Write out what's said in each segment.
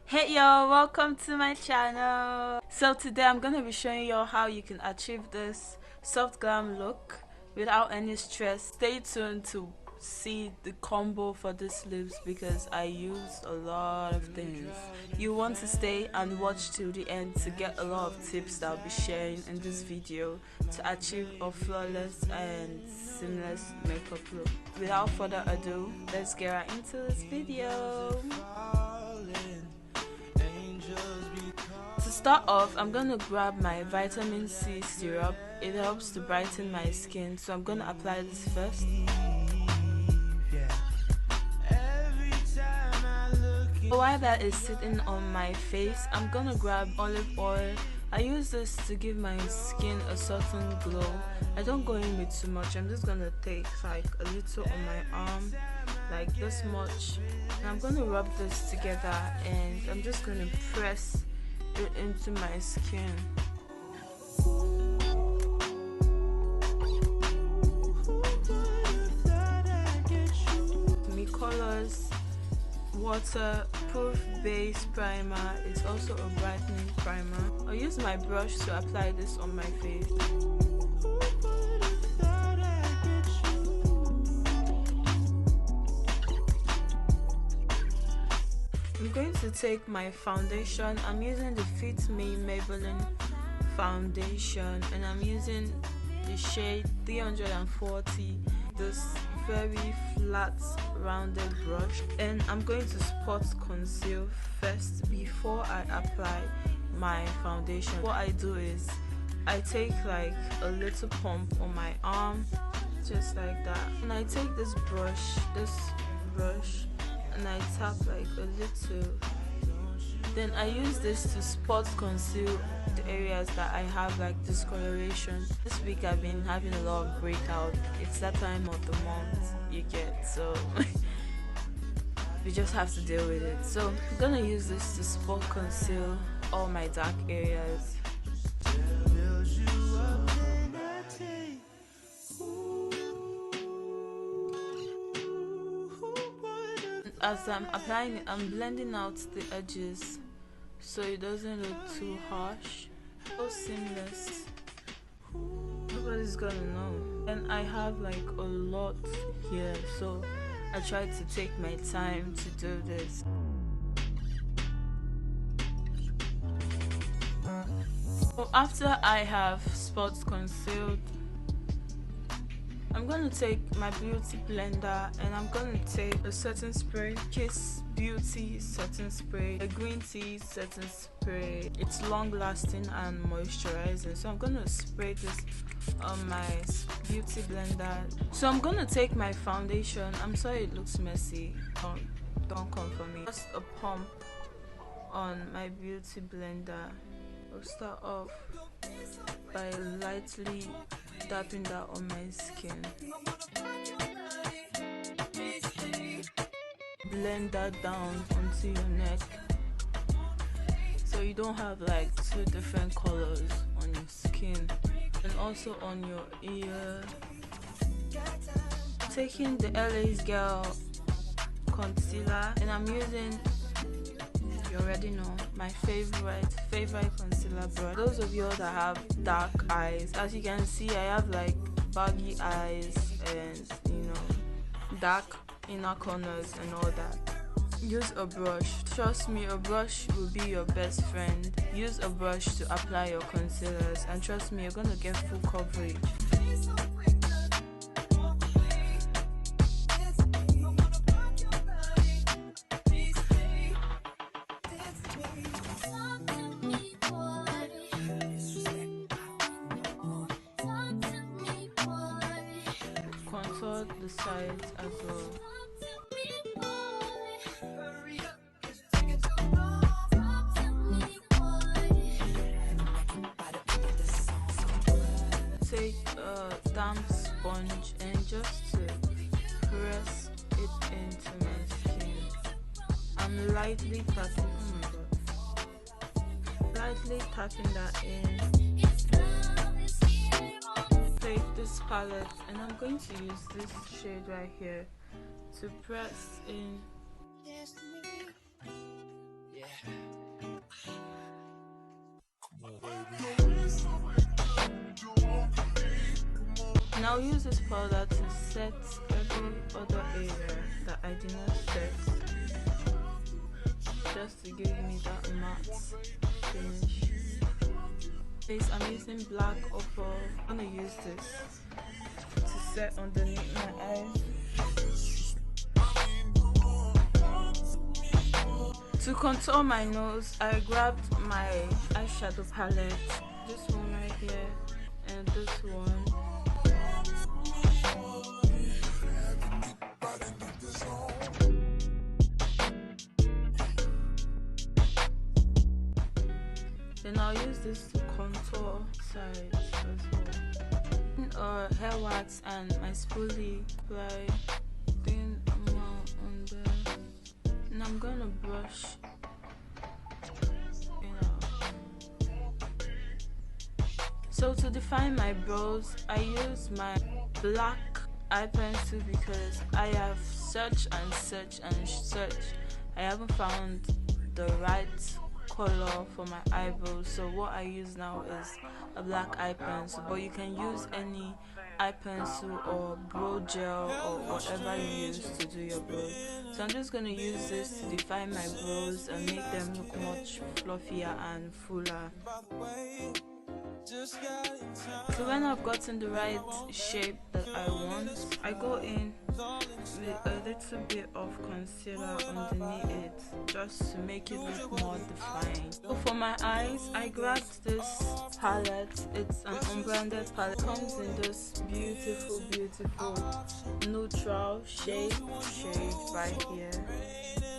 Hey y'all, welcome to my channel. So today I'm gonna be showing y'all how you can achieve this soft glam look without any stress. Stay tuned to see the combo for this lips because I used a lot of things. You want to stay and watch till the end to get a lot of tips that I'll be sharing in this video to achieve a flawless and seamless makeup look. Without further ado, let's get right into this video. To start off, I'm gonna grab my vitamin C syrup. It helps to brighten my skin, so I'm gonna apply this first. While that is sitting on my face, I'm gonna grab olive oil. I use this to give my skin a certain glow. I don't go in with too much. I'm just gonna take like a little on my arm, like this much, and I'm gonna rub this together and I'm just gonna press it into my skin. Me Colors waterproof base primer is also a brightening primer. I'll use my brush to apply this on my face. I'm going to take my foundation. I'm using the Fit Me Maybelline foundation and I'm using the shade 340, this very flat rounded brush, and I'm going to spot conceal first before I apply my foundation. What I do is I take like a little pump on my arm, just like that, and I take this brush and I tap like a little. Then I use this to spot conceal the areas that I have like discoloration. This week I've been having a lot of breakout. It's that time of the month you get, so we just have to deal with it. So I'm gonna use this to spot conceal all my dark areas. As I'm applying it, I'm blending out the edges so it doesn't look too harsh. So seamless. Nobody's gonna know. And I have like a lot here, so I try to take my time to do this. So after I have spots concealed, I'm going to take my beauty blender and I'm going to take a setting spray, Kiss Beauty setting spray, a green tea setting spray. It's long lasting and moisturizing, so I'm going to spray this on my beauty blender. So I'm going to take my foundation. I'm sorry it looks messy, don't come for me. Just a pump on my beauty blender. I'll start off by lightly tapping that on my skin. Blend that down onto your neck so you don't have like two different colors on your skin, and also on your ear. Taking the LA's Girl concealer, and I'm using, you already know, my favorite concealer brush. Those of you that have dark eyes, as you can see, I have like baggy eyes and dark inner corners and all that. Use a brush. Trust me, a brush will be your best friend. Use a brush to apply your concealers, and trust me, you're gonna get full coverage. Contour the sides as well. Take a damp sponge and just to press it into my skin. I'm lightly tapping, lightly tapping that in. Take this palette and I'm going to use this shade right here to press in. Now use this powder to set every other area that I did not set, just to give me that matte finish. I'm using black opal. I'm gonna use this to set underneath my eyes. To contour my nose, I grabbed my eyeshadow palette, this one right here and this one. Then I'll use this to contour sides as well. Hair wax and my spoolie by thin amount on there. And I'm gonna brush it out. So to define my brows, I use my black eye pencil because I have searched and searched and searched. I haven't found the right color for my eyebrows, so what I use now is a black eye pencil, but you can use any eye pencil or brow gel or whatever you use to do your brows. So I'm just going to use this to define my brows and make them look much fluffier and fuller. So when I've gotten the right shape that I want, I go in with a little bit of concealer underneath it just to make it look more defined. So for my eyes, I grabbed this palette. It's an unbranded palette. It comes in this beautiful neutral shade right here,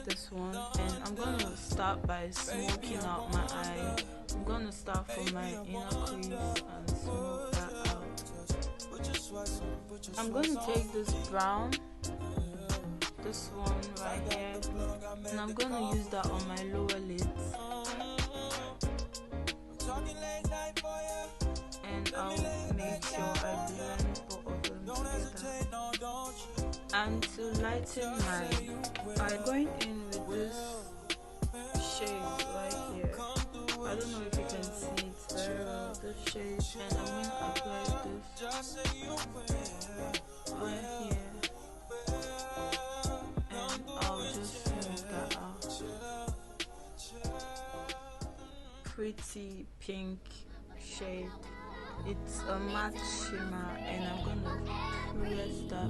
this one. And I'm gonna start by smoking out my eye. I'm gonna start from my inner crease and smoke that out. I'm gonna take this brown, this one right here, and I'm gonna use that on my lower lids. And I'll make sure I blend both of them together. And to lighten my eye, I'm going in with this shade right here. I don't know if you can see it very well, this shade, and I'm going to apply this right here, and I'll just smooth that out. Pretty pink shade. It's a matte shimmer, and I'm going to press that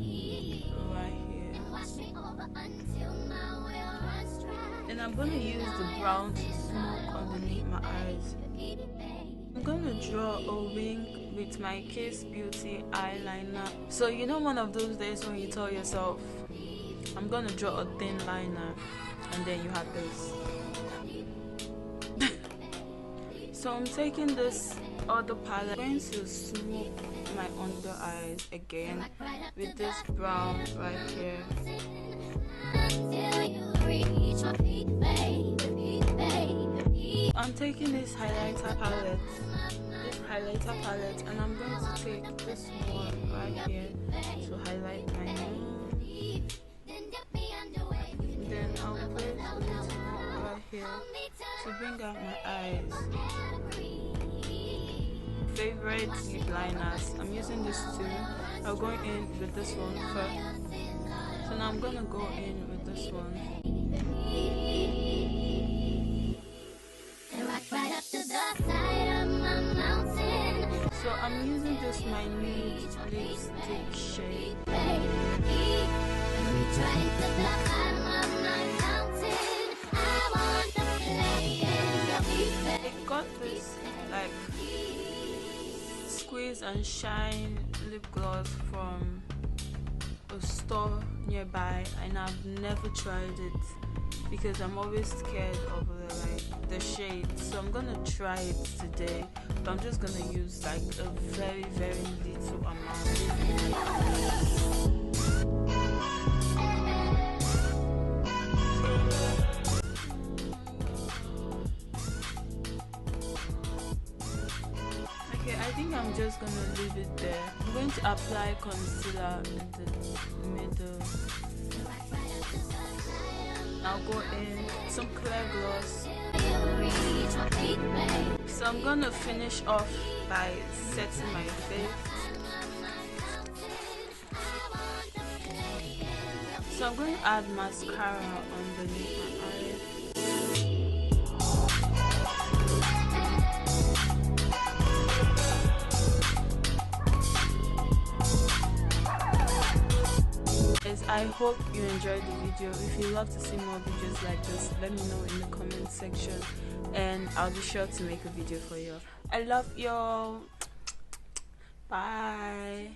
right here. And I'm going to use the brown to smoke underneath my eyes. I'm going to draw a wing with my Kiss Beauty eyeliner. So you know one of those days when you tell yourself, I'm going to draw a thin liner, and then you have this. So I'm taking this other palette. I'm going to smoke my under eyes again with this brown right here. I'm taking this highlighter palette, and I'm going to take this one right here to highlight my nose. Then I'll place a little right here to bring out my eyes. Favorite lip liners, I'm using this too. I'm going in with this one first. So now I'm gonna go in with this one. So I'm using this my Nude lipstick shade. It got this like squeeze and shine lip gloss from a store nearby, and I've never tried it because I'm always scared of the shade. So I'm gonna try it today, but I'm just gonna use like a very little amount. I think I'm just gonna leave it there. I'm going to apply concealer in the middle. I'll go in some clear gloss. So I'm gonna finish off by setting my face. So I'm going to add mascara underneath my eye. I hope you enjoyed the video. If you love to see more videos like this, let me know in the comment section and I'll be sure to make a video for you. I love you. Bye.